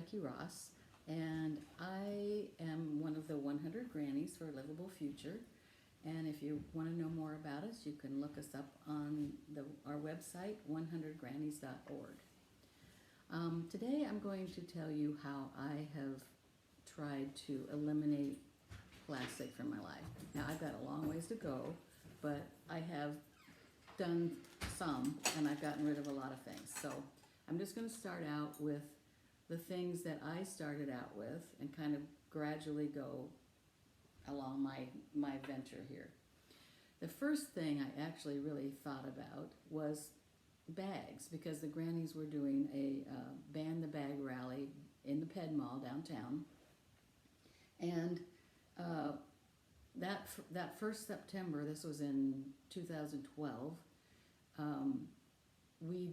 Becky Ross, and I am one of the 100 Grannies for a Livable Future. And if you want to know more about us, you can look us up on our website, 100grannies.org. Today I'm going to tell you how I have tried to eliminate plastic from my life. Now I've got a long ways to go, but I have done some, and I've gotten rid of a lot of things. So I'm just going to start out with the things that I started out with and kind of gradually go along my venture here. The first thing I actually really thought about was bags, because the grannies were doing a Ban the Bag rally in the Ped Mall downtown. And that first September, this was in 2012, we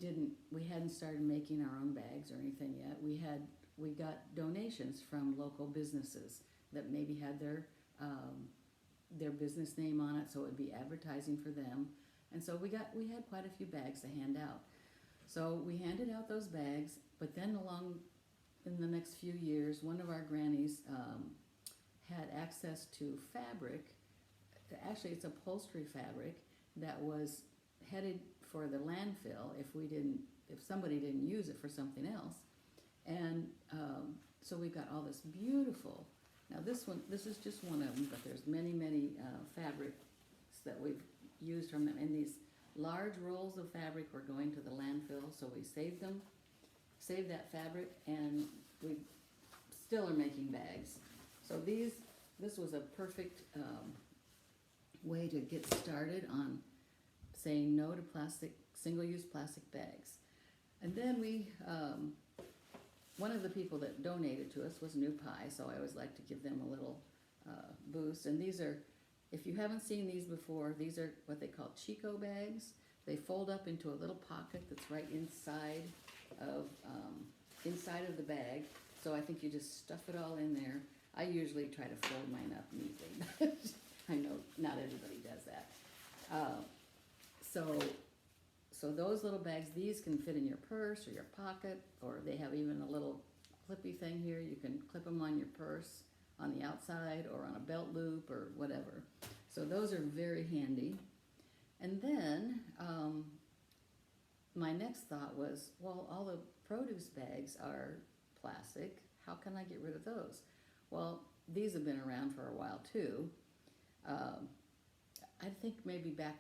hadn't started making our own bags or anything yet. We got donations from local businesses that maybe had their business name on it, so it would be advertising for them. And so we had quite a few bags to hand out. So we handed out those bags, but then along in the next few years, one of our grannies had access to fabric. Actually, it's upholstery fabric that was headed for the landfill if somebody didn't use it for something else. And so we've got all this beautiful. Now this is just one of them, but there's many fabrics that we've used from them. And these large rolls of fabric were going to the landfill, so we saved that fabric, and we still are making bags. So this was a perfect way to get started on saying no to single-use plastic bags. And then one of the people that donated to us was New Pie, so I always like to give them a little boost. And these are, if you haven't seen these before, these are what they call Chico Bags. They fold up into a little pocket that's right inside of the bag. So I think you just stuff it all in there. I usually try to fold mine up neatly, but I know not everybody does that. So those little bags, these can fit in your purse or your pocket, or they have even a little clippy thing here. You can clip them on your purse on the outside or on a belt loop or whatever. So those are very handy. And then my next thought was, well, all the produce bags are plastic. How can I get rid of those? Well, these have been around for a while too. I think maybe back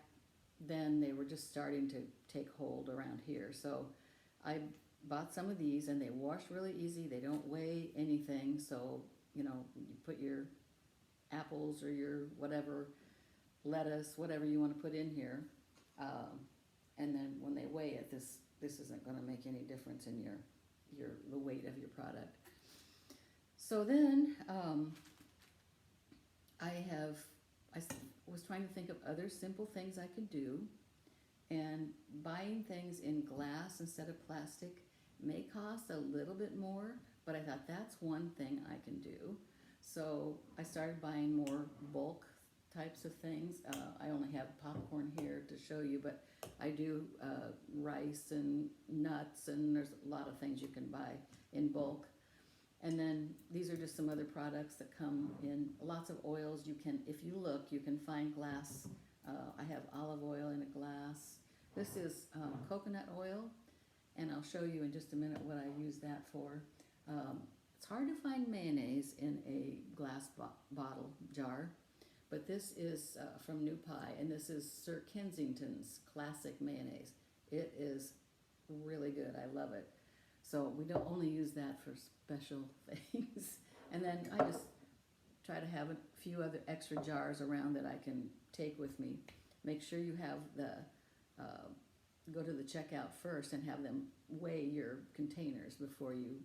then they were just starting to take hold around here. So I bought some of these, and they wash really easy. They don't weigh anything. So, you put your apples or your whatever, lettuce, whatever you want to put in here. And then when they weigh it, this isn't going to make any difference in the weight of your product. So then I was trying to think of other simple things I could do, and buying things in glass instead of plastic may cost a little bit more, but I thought that's one thing I can do. So I started buying more bulk types of things. I only have popcorn here to show you, but I do rice and nuts, and there's a lot of things you can buy in bulk. And then these are just some other products that come in lots of oils. If you look, you can find glass. I have olive oil in a glass. This is coconut oil, and I'll show you in just a minute what I use that for. It's hard to find mayonnaise in a glass bottle jar, but this is from New Pie, and this is Sir Kensington's classic mayonnaise. It is really good. I love it. So we don't only use that for special things. And then I just try to have a few other extra jars around that I can take with me. Make sure you have go to the checkout first and have them weigh your containers before you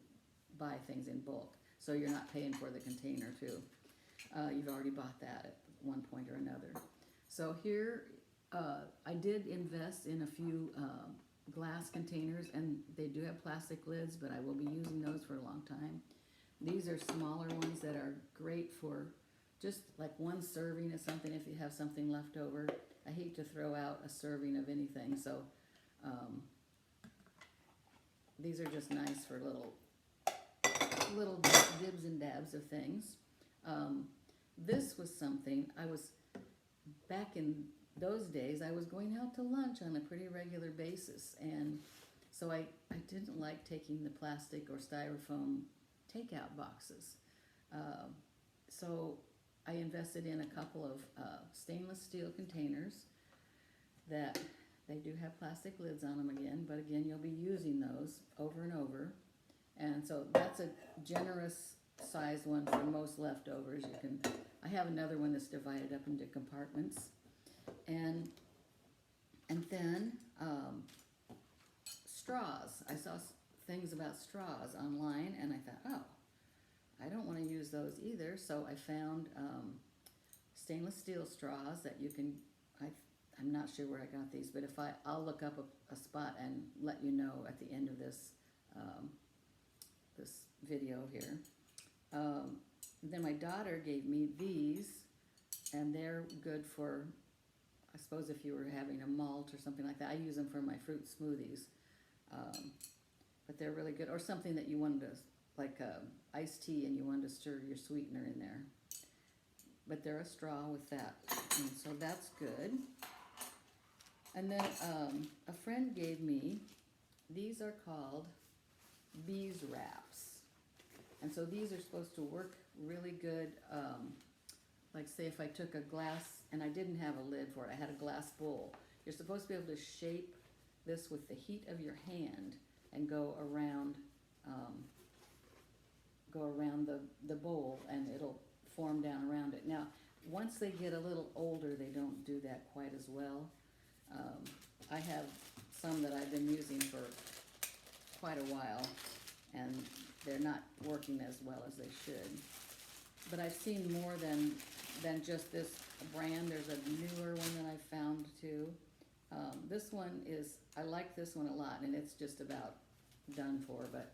buy things in bulk, so you're not paying for the container too. You've already bought that at one point or another. So here, I did invest in a few glass containers, and they do have plastic lids, but I will be using those for a long time. These are smaller ones that are great for just like one serving of something if you have something left over. I hate to throw out a serving of anything, so these are just nice for little little dibs and dabs of things. This was something back in those days, I was going out to lunch on a pretty regular basis, and so I didn't like taking the plastic or styrofoam takeout boxes. So I invested in a couple of stainless steel containers that they do have plastic lids on them again, but again, you'll be using those over and over. And so that's a generous size one for most leftovers. I have another one that's divided up into compartments. And then straws. I saw things about straws online, and I thought, oh, I don't want to use those either. So I found stainless steel straws that you can. I'm not sure where I got these, but I'll look up a spot and let you know at the end of this this video here. Then my daughter gave me these, and they're good for, I suppose, if you were having a malt or something like that. I use them for my fruit smoothies, but they're really good. Or something that you wanted to, like iced tea, and you wanted to stir your sweetener in there. But they're a straw with that, and so that's good. And then a friend gave me, these are called beeswax. And so these are supposed to work really good. Like say if I took a glass, and I didn't have a lid for it, I had a glass bowl. You're supposed to be able to shape this with the heat of your hand and go around the bowl, and it'll form down around it. Now, once they get a little older, they don't do that quite as well. I have some that I've been using for quite a while, and they're not working as well as they should. But I've seen more than just this brand. There's a newer one that I found too. This one I like this one a lot, and it's just about done for, but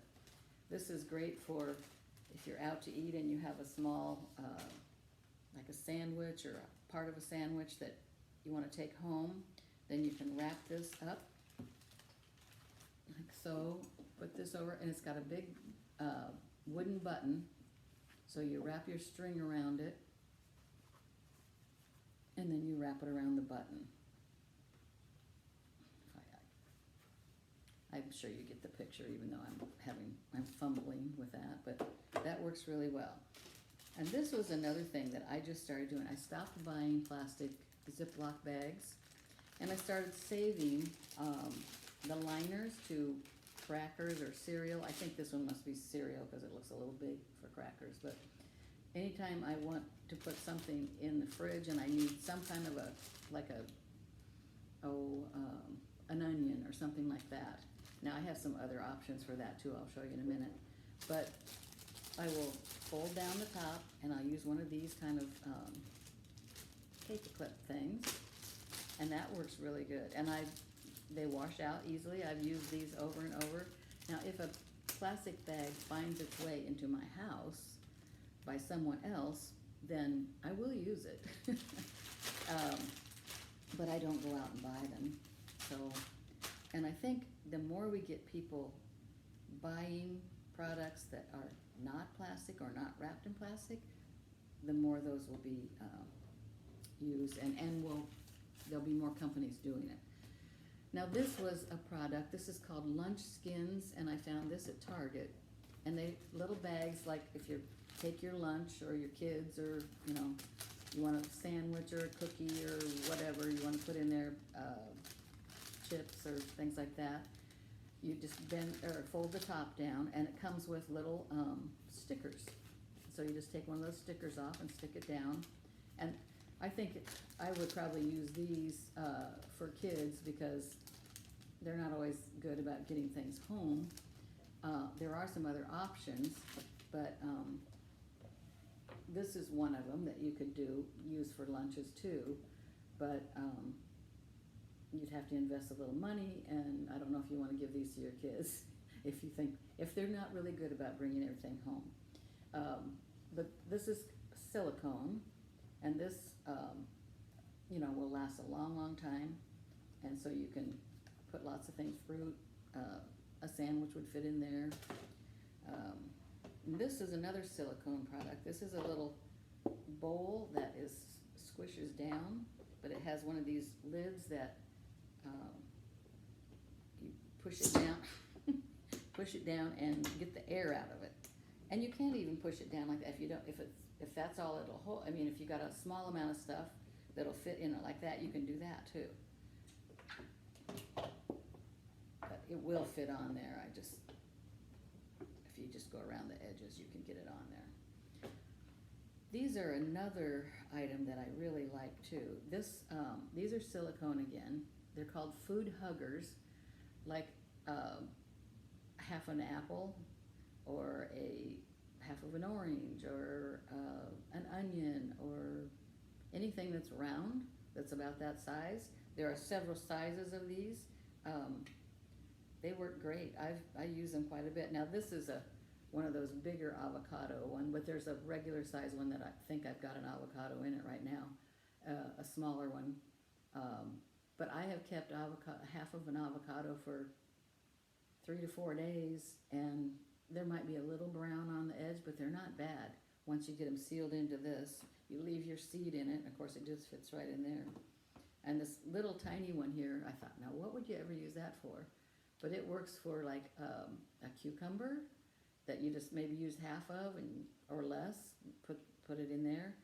this is great for if you're out to eat and you have a small, like a sandwich or a part of a sandwich that you want to take home. Then you can wrap this up like so, put this over, and it's got a big wooden button, so you wrap your string around it, and then you wrap it around the button. I'm sure you get the picture, even though I'm fumbling with that, but that works really well. And this was another thing that I just started doing. I stopped buying plastic Ziploc bags, and I started saving the liners to crackers or cereal. I think this one must be cereal because it looks a little big for crackers, but anytime I want to put something in the fridge and I need some kind of an onion or something like that. Now I have some other options for that too, I'll show you in a minute. But I will fold down the top, and I'll use one of these kind of paper clip things, and that works really good. And they wash out easily. I've used these over and over. Now if a plastic bag finds its way into my house by someone else, then I will use it. But I don't go out and buy them. And I think the more we get people buying products that are not plastic or not wrapped in plastic, the more those will be used, and there'll be more companies doing it. Now this was a product, this is called Lunch Skins, and I found this at Target. And they little bags, like if you take your lunch or your kids, or you want a sandwich or a cookie or whatever you want to put in there, chips or things like that. You just fold the top down, and it comes with little stickers. So you just take one of those stickers off and stick it down. And I think I would probably use these for kids because they're not always good about getting things home. There are some other options, but this is one of them that you could use for lunches too. But you'd have to invest a little money, and I don't know if you want to give these to your kids if they're not really good about bringing everything home. But this is silicone, and this will last a long time, and so you can put lots of things, fruit, a sandwich would fit in there, this is another silicone product. This is a little bowl that is squishes down, but it has one of these lids that you push it down, push it down, and get the air out of it. And you can't even push it down like that if you don't. If that's all it'll hold. I mean, if you got a small amount of stuff that'll fit in it like that, you can do that too. But it will fit on there. If you just go around the edges, you can get it on there. These are another item that I really like too. These are silicone again. They're called food huggers, like half an apple or a half of an orange or an onion or anything that's round that's about that size. There are several sizes of these. They work great. I use them quite a bit. Now this is one of those bigger avocado one, but there's a regular size one that I think I've got an avocado in it right now, a smaller one. But I have kept half of an avocado for 3 to 4 days, and there might be a little brown on the edge, but they're not bad. Once you get them sealed into this, you leave your seed in it, and of course it just fits right in there. And this little tiny one here, I thought, now what would you ever use that for? But it works for like a cucumber that you just maybe use half of or less, put it in there.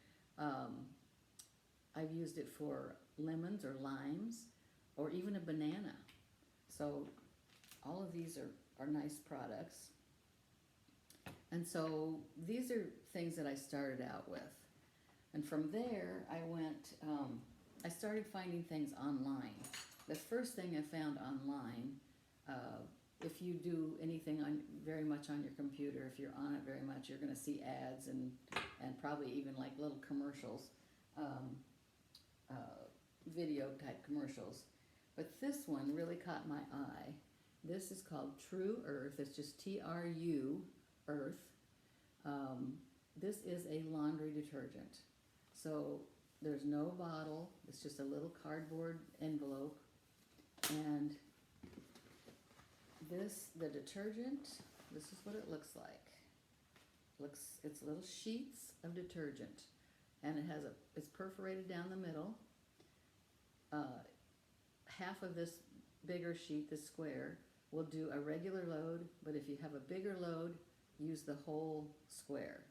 I've used it for lemons or limes or even a banana. So all of these are nice products. And so these are things that I started out with. And from there I started finding things online. The first thing I found online, if you do anything very much on your computer, if you're on it very much, you're going to see ads and probably even like little commercials, video type commercials. But this one really caught my eye. This is called True Earth. It's just TRU Earth. This is a laundry detergent. So there's no bottle. It's just a little cardboard envelope. And the detergent, this is what it looks like. It's little sheets of detergent, and it's perforated down the middle. Half of this bigger sheet, this square, will do a regular load, but if you have a bigger load, use the whole square.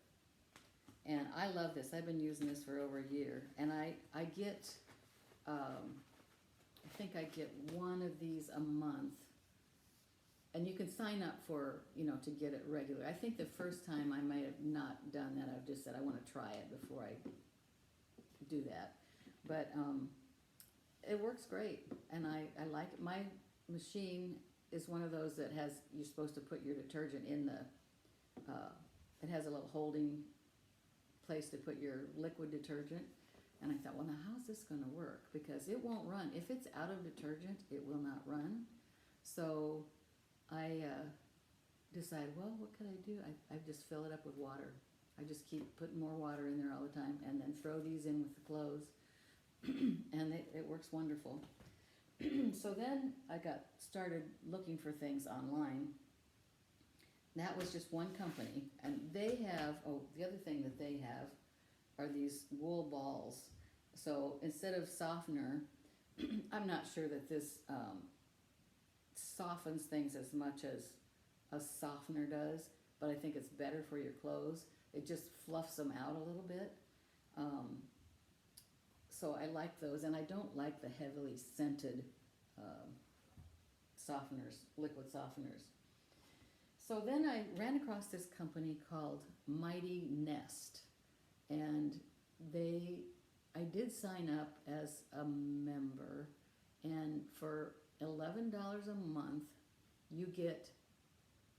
And I love this. I've been using this for over a year, and I get, I think I get one of these a month. And you can sign up for, to get it regular. I think the first time I might have not done that. I've just said I want to try it before I do that. But it works great, and I like it. My machine is one of those that you're supposed to put your detergent in it has a little holding place to put your liquid detergent. And I thought, well, now how's this going to work? Because it won't run. If it's out of detergent, it will not run. So I decided, well, what could I do? I just fill it up with water. I just keep putting more water in there all the time, and then throw these in with the clothes, and it works wonderful. So then I got started looking for things online. That was just one company, and they have, the other thing that they have are these wool balls. So instead of softener, I'm not sure that this softens things as much as a softener does, but I think it's better for your clothes. It just fluffs them out a little bit. So I like those, and I don't like the heavily scented softeners, liquid softeners. So then I ran across this company called Mighty Nest, and I did sign up as a member, and for $11 a month, you get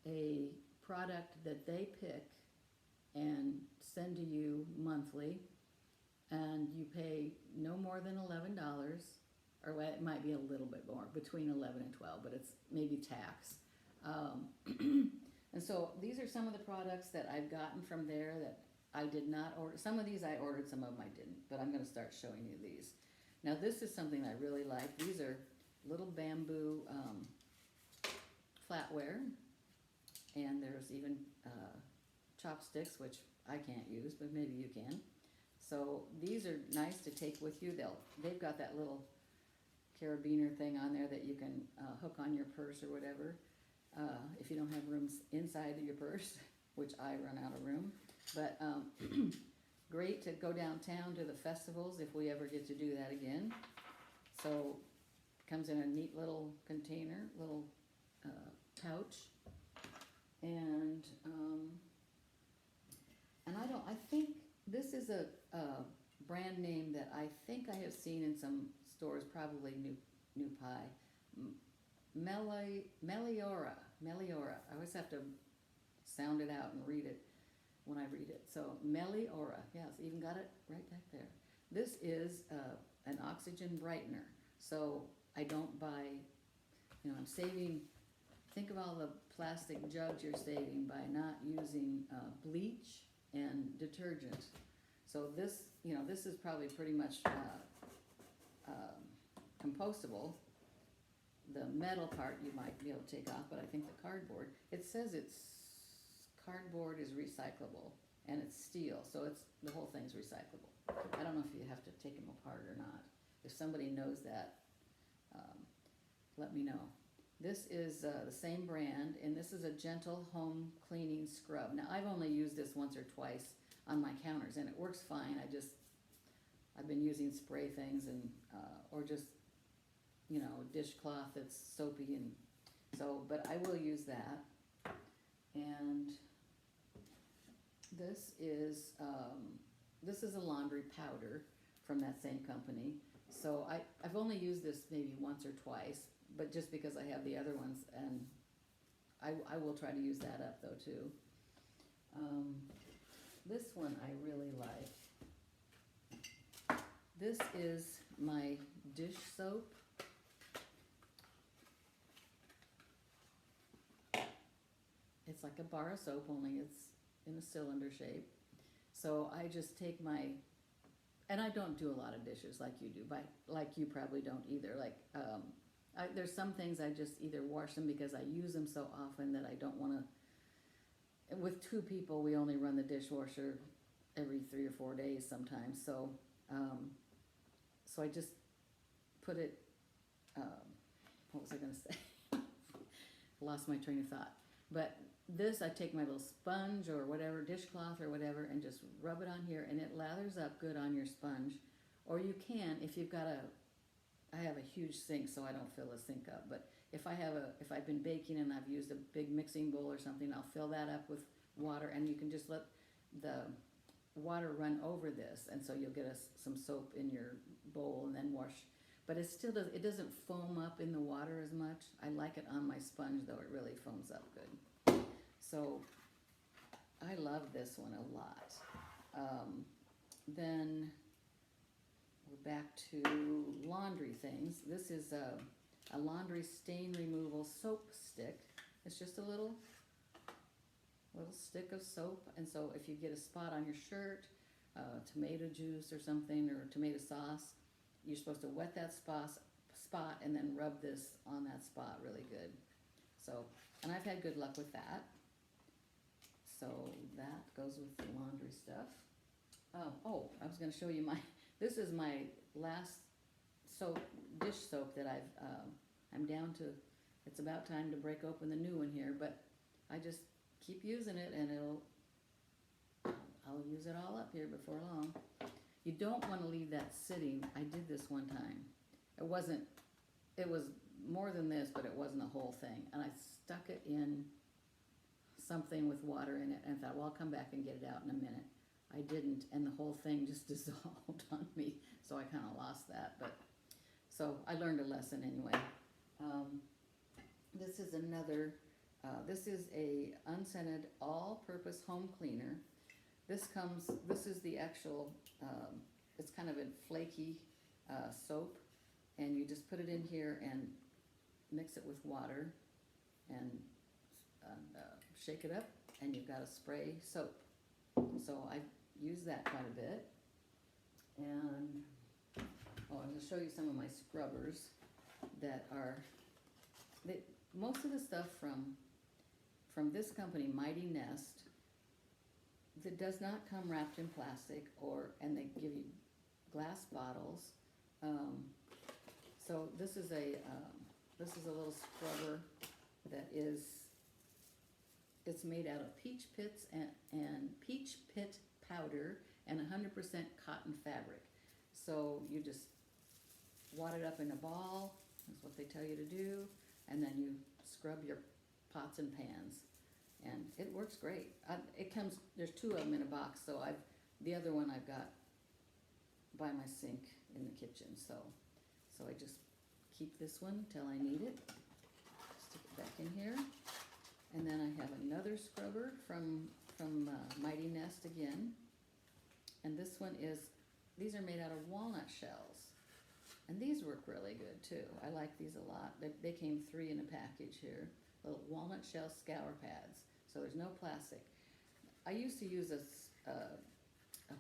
a product that they pick and send to you monthly, and you pay no more than $11, or it might be a little bit more, between 11 and 12, but it's maybe tax. And so these are some of the products that I've gotten from there that I did not order. Some of these I ordered, some of them I didn't, but I'm going to start showing you these. Now this is something I really like. These are little bamboo flatware, and there's even chopsticks, which I can't use, but maybe you can. So these are nice to take with you. They've got that little carabiner thing on there that you can hook on your purse or whatever, if you don't have rooms inside of your purse, which I run out of room. But great to go downtown to the festivals if we ever get to do that again. So comes in a neat little container, little pouch, and I think this is a brand name that I think I have seen in some stores, probably New Pie. Meliora. I always have to sound it out and read it when I read it. So Meliora, yes, even got it right back there. This is an oxygen brightener. So I don't buy, I'm saving. Think of all the plastic jugs you're saving by not using bleach and detergent. So this, this is probably pretty much compostable. The metal part you might be able to take off, but I think the cardboard, it says cardboard is recyclable and it's steel, so the whole thing's recyclable. I don't know if you have to take them apart or not. If somebody knows that, let me know. This is the same brand, and this is a gentle home cleaning scrub. Now, I've only used this once or twice on my counters, and it works fine. I've been using spray things and or just dishcloth that's soapy, and so, but I will use that. And this is a laundry powder from that same company. So I've only used this maybe once or twice, but just because I have the other ones, and I will try to use that up though too. This one I really like. This is my dish soap. It's like a bar of soap, only it's in a cylinder shape. So I just take and I don't do a lot of dishes like you do, like you probably don't either. Like, there's some things I just either wash them because I use them so often that I don't want to. With 2 people, we only run the dishwasher every 3 or 4 days sometimes. So, so I just put it. What was I going to say? Lost my train of thought. But this, I take my little sponge or whatever, dishcloth or whatever, and just rub it on here, and it lathers up good on your sponge. Or you can, if you've got I have a huge sink, so I don't fill the sink up. But if I've been baking and I've used a big mixing bowl or something, I'll fill that up with water, and you can just let the water run over this, and so you'll get some soap in your bowl and then wash. But it doesn't foam up in the water as much. I like it on my sponge though, it really foams up good. So I love this one a lot. Then we're back to laundry things. This is a laundry stain removal soap stick. It's just a little stick of soap, and so if you get a spot on your shirt, tomato juice or something, or tomato sauce, you're supposed to wet that spot and then rub this on that spot really good. So, and I've had good luck with that. So that goes with the laundry stuff. Oh, I was going to show you this is my last dish soap that I'm down to. It's about time to break open the new one here, but I just keep using it, and I'll use it all up here before long. You don't want to leave that sitting. I did this one time. It was more than this, but it wasn't a whole thing. And I stuck it in something with water in it, and thought, well, I'll come back and get it out in a minute. I didn't, and the whole thing just dissolved on me, so I kind of lost that. But so I learned a lesson anyway. This is this is a Unscented all-purpose home cleaner. This is the actual, it's kind of a flaky soap, and you just put it in here and mix it with water and shake it up, and you've got a spray soap. So I use that quite a bit. And I'm going to show you some of my scrubbers that are, most of the stuff from this company, Mighty Nest, It does not come wrapped in plastic, and they give you glass bottles. Um, so this is a little scrubber that it's made out of peach pits and peach pit powder and 100% cotton fabric. So you just wad it up in a ball, that's what they tell you to do, and then you scrub your pots and pans. And it works great. There's two of them in a box, so the other one I've got by my sink in the kitchen, so I just keep this one till I need it. Stick it back in here. And then I have another scrubber from Mighty Nest again. And these are made out of walnut shells. And these work really good too. I like these a lot. They came 3 in a package here. Little walnut shell scour pads. So there's no plastic. I used to use a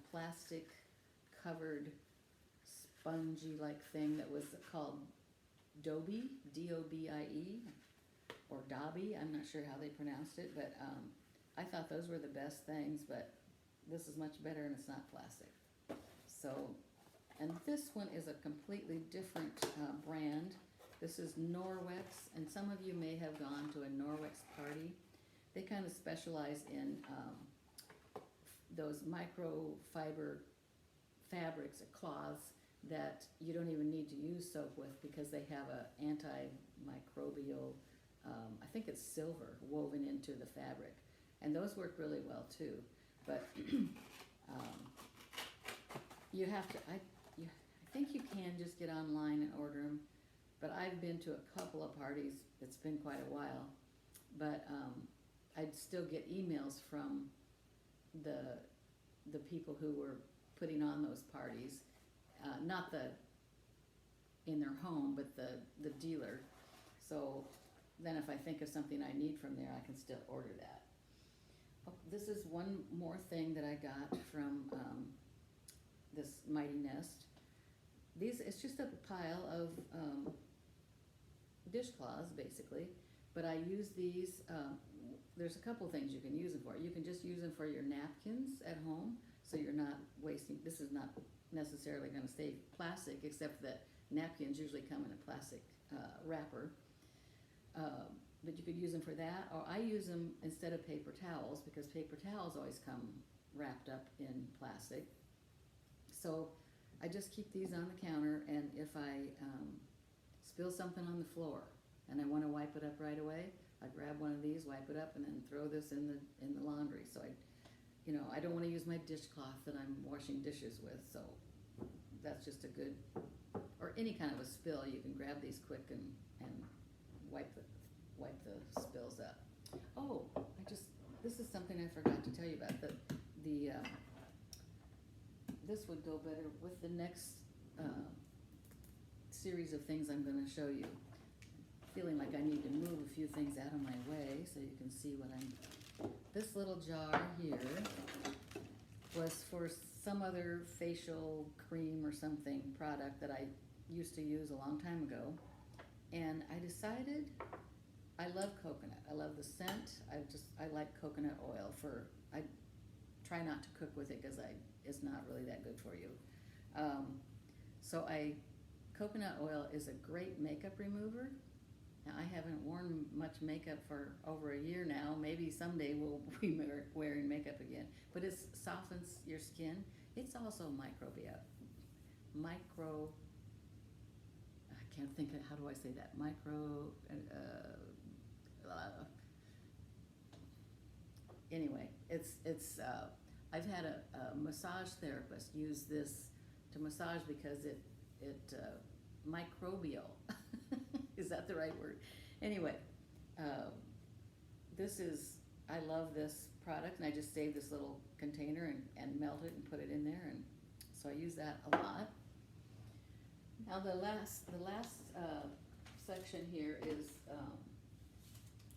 plastic covered spongy like thing that was called Dobie, D-O-B-I-E, or Dobby, I'm not sure how they pronounced it, but I thought those were the best things, but this is much better and it's not plastic. So, and this one is a completely different brand. This is Norwex, and some of you may have gone to a Norwex party. They kind of specialize in those microfiber fabrics, cloths, that you don't even need to use soap with because they have a antimicrobial, I think it's silver woven into the fabric. And those work really well too. But you have to, I think you can just get online and order them. But I've been to a couple of parties, it's been quite a while. But I'd still get emails from the people who were putting on those parties. Not in their home, but the dealer. So then if I think of something I need from there, I can still order that. Oh, this is one more thing that I got from this Mighty Nest. It's just a pile of dishcloths, basically. But I use these, there's a couple things you can use them for. You can just use them for your napkins at home, so you're not wasting, this is not necessarily going to save plastic, except that napkins usually come in a plastic wrapper. But you could use them for that, or I use them instead of paper towels, because paper towels always come wrapped up in plastic. So I just keep these on the counter, and if I spill something on the floor and I want to wipe it up right away, I grab one of these, wipe it up, and then throw this in the laundry. So I don't want to use my dishcloth that I'm washing dishes with, so that's just a good, or any kind of a spill, you can grab these quick and wipe the spills up. Oh, this is something I forgot to tell you about. This would go better with the next series of things I'm going to show you. Feeling like I need to move a few things out of my way so you can see what this little jar here was for some other facial cream or something product that I used to use a long time ago. And I decided I love coconut. I love the scent. I like coconut oil I try not to cook with it because it's not really that good for you. Coconut oil is a great makeup remover. Now, I haven't worn much makeup for over a year now. Maybe someday we'll be wearing makeup again. But it softens your skin. It's also I can't think of, how do I say that? Anyway, I've had a massage therapist use this to massage because it microbial. Is that the right word? Anyway, I love this product, and I just save this little container and melt it and put it in there, and so I use that a lot. Now the last section here is,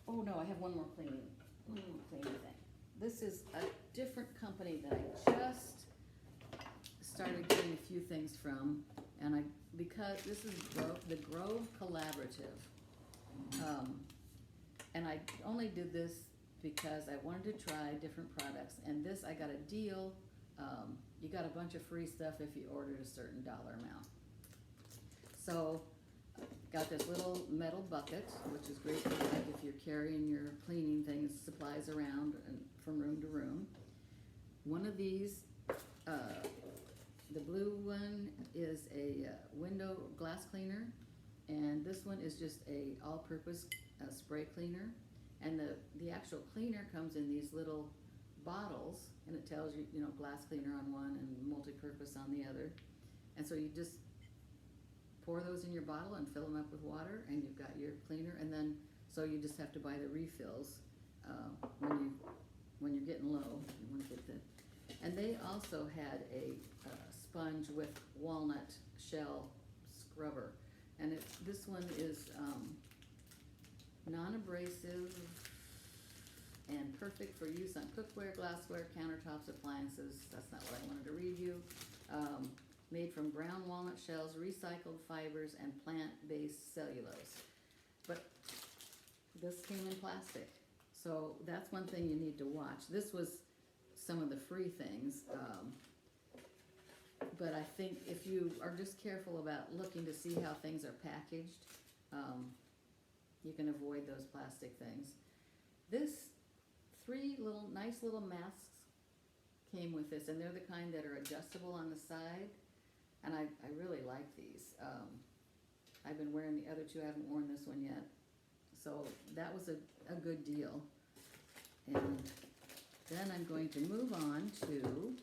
oh no, I have one more cleaning thing. This is a different company that I just started getting a few things from, and because this is the Grove Collaborative, and I only did this because I wanted to try different products. And this, I got a deal. You got a bunch of free stuff if you ordered a certain dollar amount. So, got this little metal bucket, which is great for like if you're carrying your cleaning things, supplies around and from room to room. One of these, the blue one is a window glass cleaner, and this one is just a all-purpose spray cleaner. And the actual cleaner comes in these little bottles, and it tells you, you know, glass cleaner on one and multi-purpose on the other. And so you just pour those in your bottle and fill them up with water, and you've got your cleaner. And then, so you just have to buy the refills when you're getting low. You want to get the. And they also had a sponge with walnut shell scrubber, and this one is non-abrasive and perfect for use on cookware, glassware, countertops, appliances. That's not what I wanted to read you. Made from brown walnut shells, recycled fibers, and plant-based cellulose. But this came in plastic. So that's one thing you need to watch. This was some of the free things. But I think if you are just careful about looking to see how things are packaged, you can avoid those plastic things. This 3 nice little masks came with this, and they're the kind that are adjustable on the side, and I really like these. I've been wearing the other 2, I haven't worn this one yet, so that was a good deal. And then I'm going to move on to,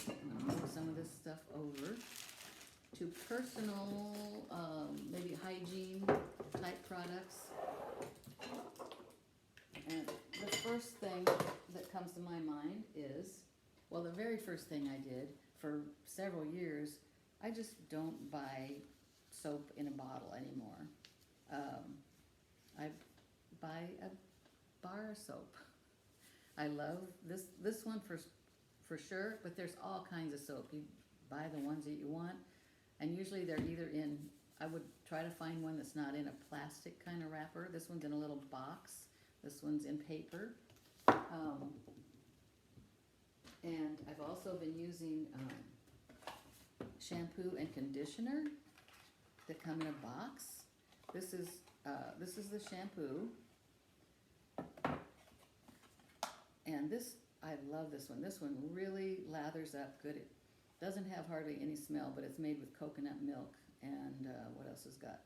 I'm gonna move some of this stuff over to personal, maybe hygiene type products. And the first thing that comes to my mind is, well, the very first thing I did for several years, I just don't buy soap in a bottle anymore. I buy a bar of soap. I love this one for sure, but there's all kinds of soap. You buy the ones that you want, and usually they're either in, I would try to find one that's not in a plastic kind of wrapper. This one's in a little box. This one's in paper. And I've also been using shampoo and conditioner that come in a box. This is the shampoo. And this, I love this one. This one really lathers up good. It doesn't have hardly any smell, but it's made with coconut milk. And what else has got?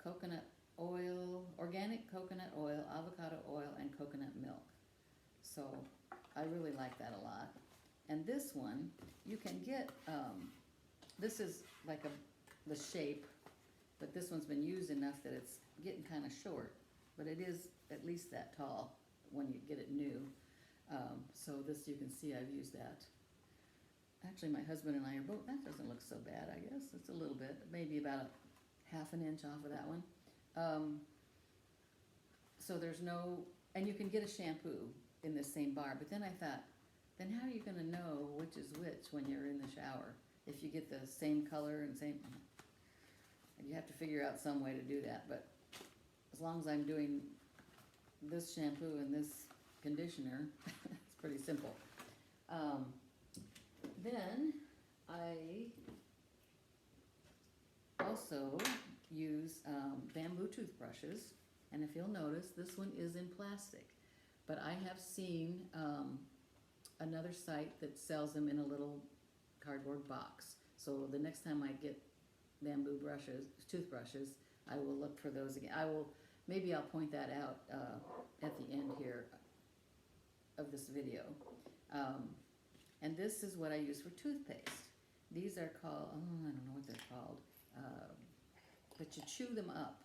Coconut oil, organic coconut oil, avocado oil, and coconut milk. So I really like that a lot. And this one, you can get, this is like the shape, but this one's been used enough that it's getting kind of short, but it is at least that tall when you get it new. So this, you can see I've used that. Actually, my husband and I are both, that doesn't look so bad, I guess. It's a little bit, maybe about a ½ inch off of that one. So there's no, and you can get a shampoo in this same bar, but then I thought, then how are you gonna know which is which when you're in the shower? If you get the same color and same, you have to figure out some way to do that, but as long as I'm doing this shampoo and this conditioner, it's pretty simple. Then I also use bamboo toothbrushes, and if you'll notice, this one is in plastic, but I have seen another site that sells them in a little cardboard box. So the next time I get bamboo toothbrushes, I will look for those again. Maybe I'll point that out at the end here of this video. And this is what I use for toothpaste. These are called, I don't know what they're called, but you chew them up.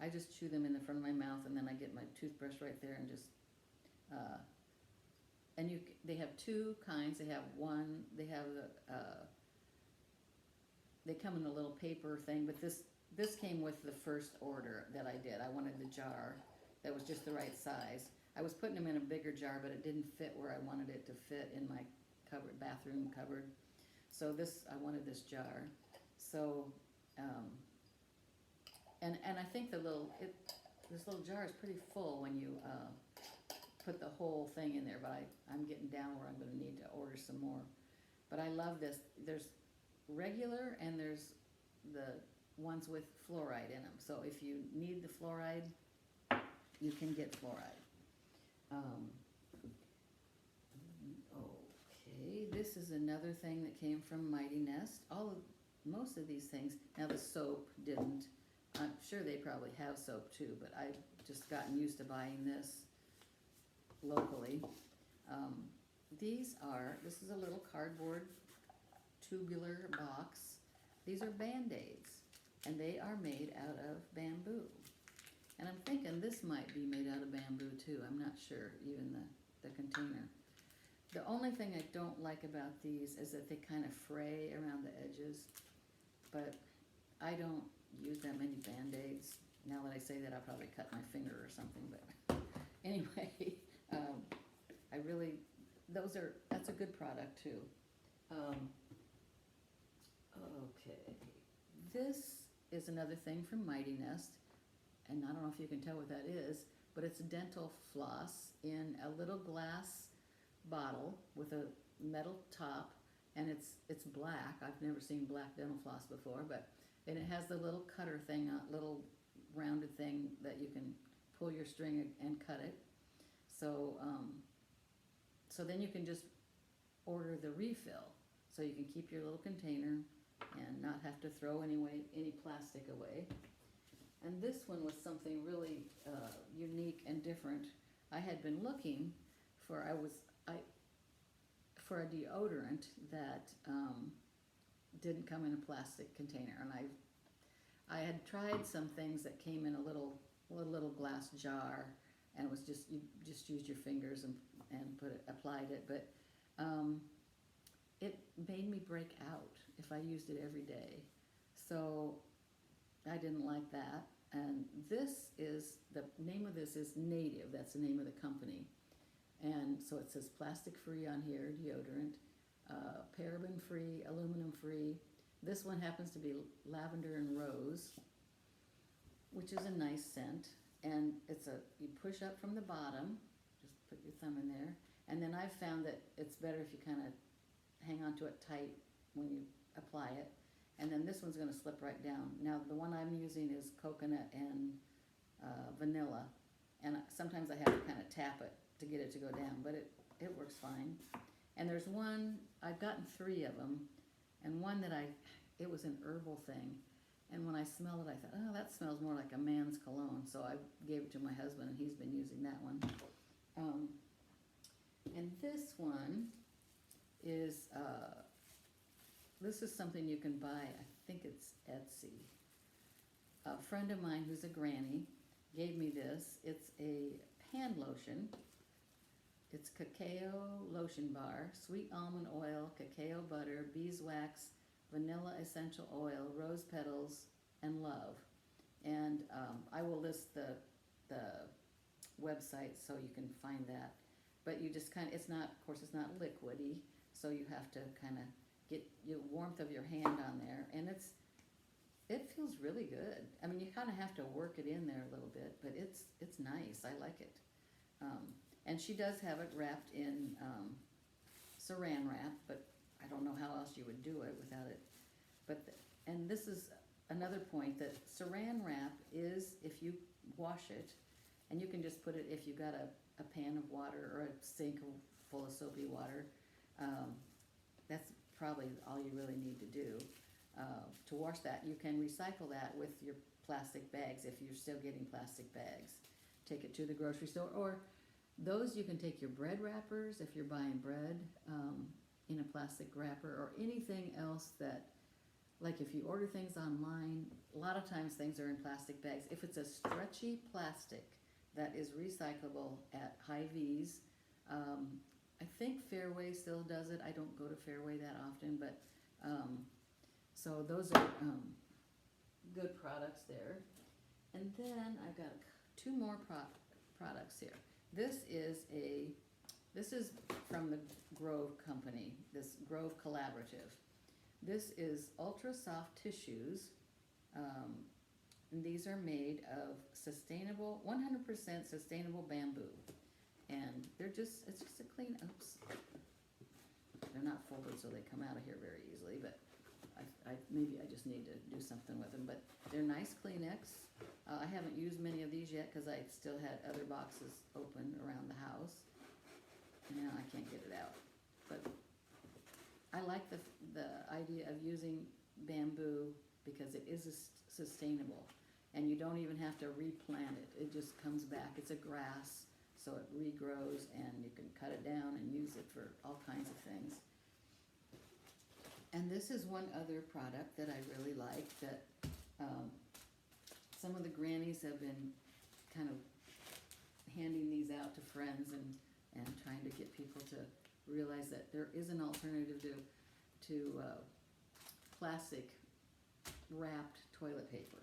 I just chew them in the front of my mouth, and then I get my toothbrush right there and just, and they have 2 kinds. They have one, they come in a little paper thing, but this came with the first order that I did. I wanted the jar that was just the right size. I was putting them in a bigger jar, but it didn't fit where I wanted it to fit in my bathroom cupboard. So I wanted this jar. So, and I think this little jar is pretty full when you put the whole thing in there, but I'm getting down where I'm gonna need to order some more. But I love this. There's regular and there's the ones with fluoride in them. So if you need the fluoride, you can get fluoride. Okay, this is another thing that came from Mighty Nest. Most of these things, now the soap didn't. I'm sure they probably have soap too, but I've just gotten used to buying this locally. This is a little cardboard tubular box. These are Band-Aids, and they are made out of bamboo. And I'm thinking this might be made out of bamboo too. I'm not sure, even the container. The only thing I don't like about these is that they kind of fray around the edges, but I don't use that many Band-Aids. Now that I say that, I'll probably cut my finger or something, but anyway, that's a good product too. Okay, this is another thing from Mighty Nest, and I don't know if you can tell what that is, but it's dental floss in a little glass bottle with a metal top, and it's black. I've never seen black dental floss before, and it has the little cutter thing, little rounded thing that you can pull your string and cut it. So then you can just order the refill, so you can keep your little container and not have to throw any plastic away. And this one was something really unique and different. I had been looking for a deodorant that didn't come in a plastic container, and I had tried some things that came in a little glass jar, and it was you just used your fingers and applied it, but it made me break out if I used it every day. So I didn't like that. And the name of this is Native. That's the name of the company. And so it says plastic free on here, deodorant, paraben free, aluminum free. This one happens to be lavender and rose, which is a nice scent. And you push up from the bottom, just put your thumb in there. And then I've found that it's better if you kind of hang onto it tight when you apply it. And then this one's going to slip right down. Now the one I'm using is coconut and vanilla. And sometimes I have to kind of tap it to get it to go down, but it works fine. And there's one, I've gotten 3 of them, and one it was an herbal thing. And when I smelled it, I thought, oh, that smells more like a man's cologne. So I gave it to my husband, and he's been using that one. And this one is, this is something you can buy. I think it's Etsy. A friend of mine who's a granny gave me this. It's a hand lotion. It's cacao lotion bar, sweet almond oil, cacao butter, beeswax, vanilla essential oil, rose petals, and love. And I will list the website so you can find that. But you just kind of, it's not liquidy, so you have to kind of get the warmth of your hand on there, and it feels really good. I mean, you kind of have to work it in there a little bit, but it's nice. I like it. And she does have it wrapped in saran wrap, but I don't know how else you would do it without it. And this is another point, that saran wrap is, if you wash it, and you can just put it, if you got a pan of water or a sink full of soapy water, that's probably all you really need to do to wash that. You can recycle that with your plastic bags if you're still getting plastic bags. Take it to the grocery store, or those you can take your bread wrappers if you're buying bread in a plastic wrapper, or anything else that, like if you order things online, a lot of times things are in plastic bags. If it's a stretchy plastic that is recyclable at Hy-Vee's, I think Fairway still does it. I don't go to Fairway that often, but so those are good products there. And then I've got 2 more products here. This is from the Grove Company, this Grove Collaborative. This is ultra soft tissues, And these are made of sustainable, 100% sustainable bamboo. And it's just a clean, oops. They're not folded so they come out of here very easily, but maybe I just need to do something with them. But they're nice Kleenex. I haven't used many of these yet because I still had other boxes open around the house. And now I can't get it out. But I like the idea of using bamboo because it is sustainable. And you don't even have to replant it. It just comes back. It's a grass, so it regrows, and you can cut it down and use it for all kinds of things. And this is one other product that I really like that some of the grannies have been kind of handing these out to friends and trying to get people to realize that there is an alternative to plastic wrapped toilet paper.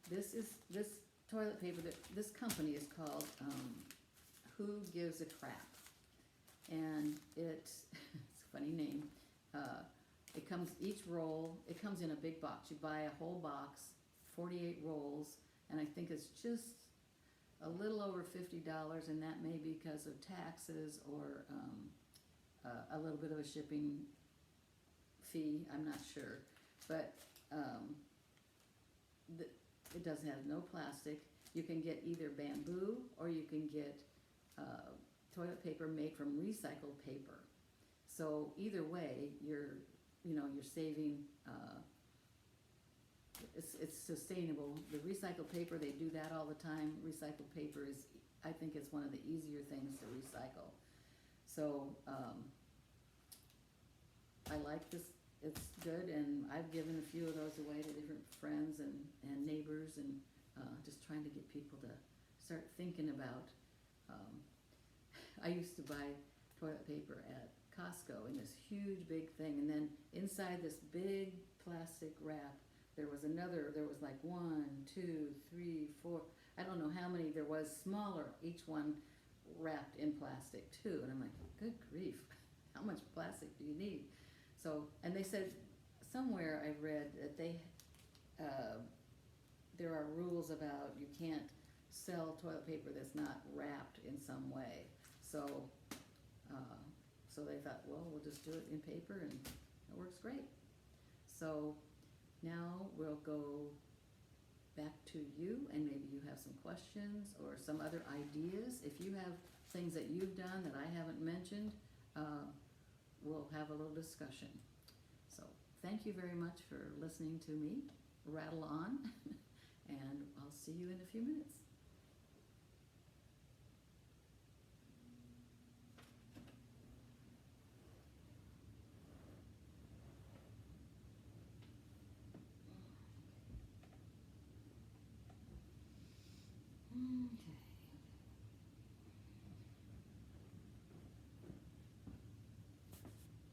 This toilet paper, this company is called Who Gives a Crap, and it's a funny name. It comes, each roll, it comes in a big box. You buy a whole box, 48 rolls, and I think it's just a little over $50, and that may be because of taxes or a little bit of a shipping fee. I'm not sure, but it does have no plastic. You can get either bamboo or you can get toilet paper made from recycled paper. So either way, you're saving. It's sustainable. The recycled paper, they do that all the time. Recycled paper is, I think, it's one of the easier things to recycle. So I like this. It's good, and I've given a few of those away to different friends and neighbors, and just trying to get people to start thinking about. I used to buy toilet paper at Costco in this huge big thing, and then inside this big plastic wrap, there was like 1, 2, 3, 4, I don't know how many there was, smaller, each one wrapped in plastic too. And I'm like, good grief, how much plastic do you need? So, and they said, somewhere I read that there are rules about you can't sell toilet paper that's not wrapped in some way. So they thought, well, we'll just do it in paper, and it works great. So now we'll go back to you, and maybe you have some questions or some other ideas. If you have things that you've done that I haven't mentioned, we'll have a little discussion. So thank you very much for listening to me rattle on, and I'll see you in a few minutes. Okay.